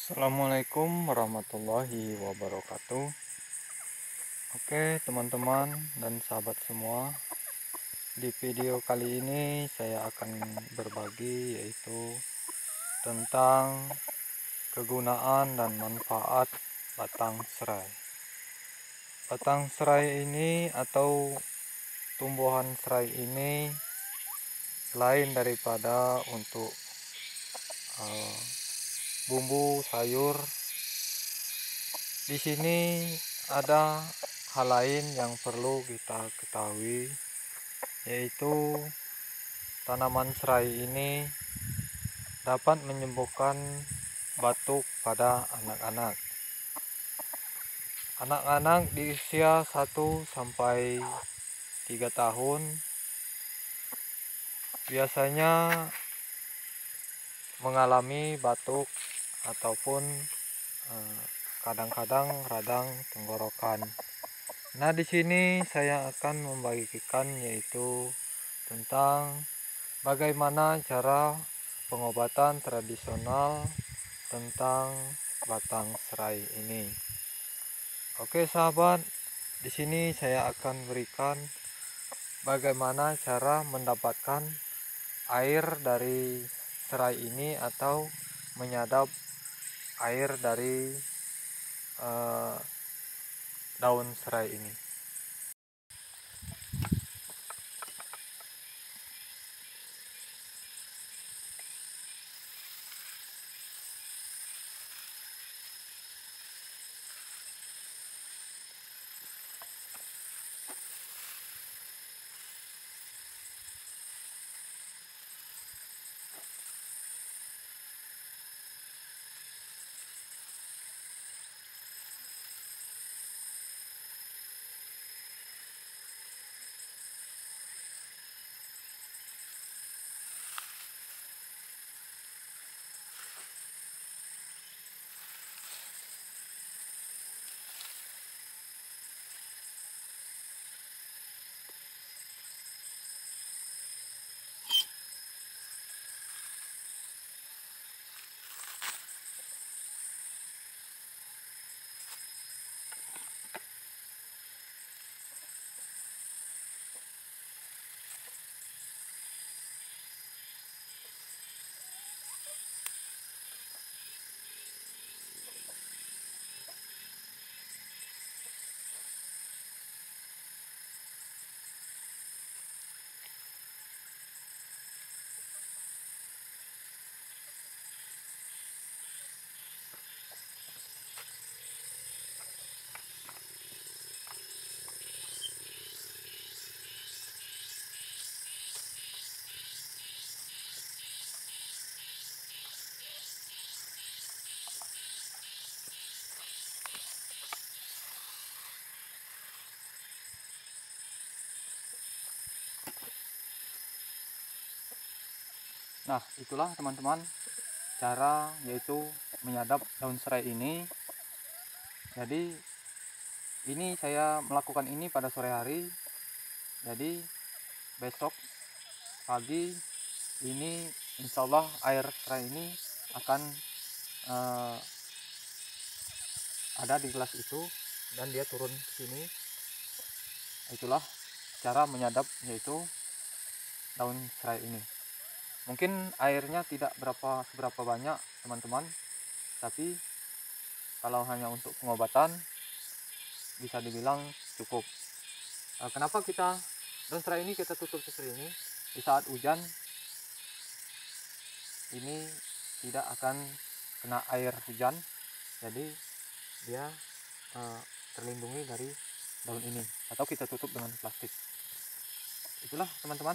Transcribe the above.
Assalamualaikum warahmatullahi wabarakatuh. Oke, teman-teman dan sahabat semua, di video kali ini saya akan berbagi yaitu tentang kegunaan dan manfaat batang serai. Batang serai ini atau tumbuhan serai ini selain daripada untuk bumbu sayur, di sini ada hal lain yang perlu kita ketahui, yaitu tanaman serai ini dapat menyembuhkan batuk pada anak-anak. Anak-anak di usia 1 sampai 3 tahun biasanya mengalami batuk ataupun kadang-kadang radang tenggorokan. Nah, di sini saya akan membagikan yaitu tentang bagaimana cara pengobatan tradisional tentang batang serai ini. Oke, sahabat, di sini saya akan berikan bagaimana cara mendapatkan air dari serai ini atau menyadap air dari daun serai ini. Nah, itulah teman-teman cara yaitu menyadap daun serai ini. Jadi ini saya melakukan ini pada sore hari. Jadi besok pagi ini insya Allah air serai ini akan ada di gelas itu dan dia turun ke sini. Itulah cara menyadap yaitu daun serai ini. Mungkin airnya tidak seberapa banyak teman-teman, tapi kalau hanya untuk pengobatan bisa dibilang cukup. Kenapa kita daun serai ini kita tutup seperti ini? Di saat hujan ini tidak akan kena air hujan, jadi dia terlindungi dari daun ini, atau kita tutup dengan plastik. Itulah teman-teman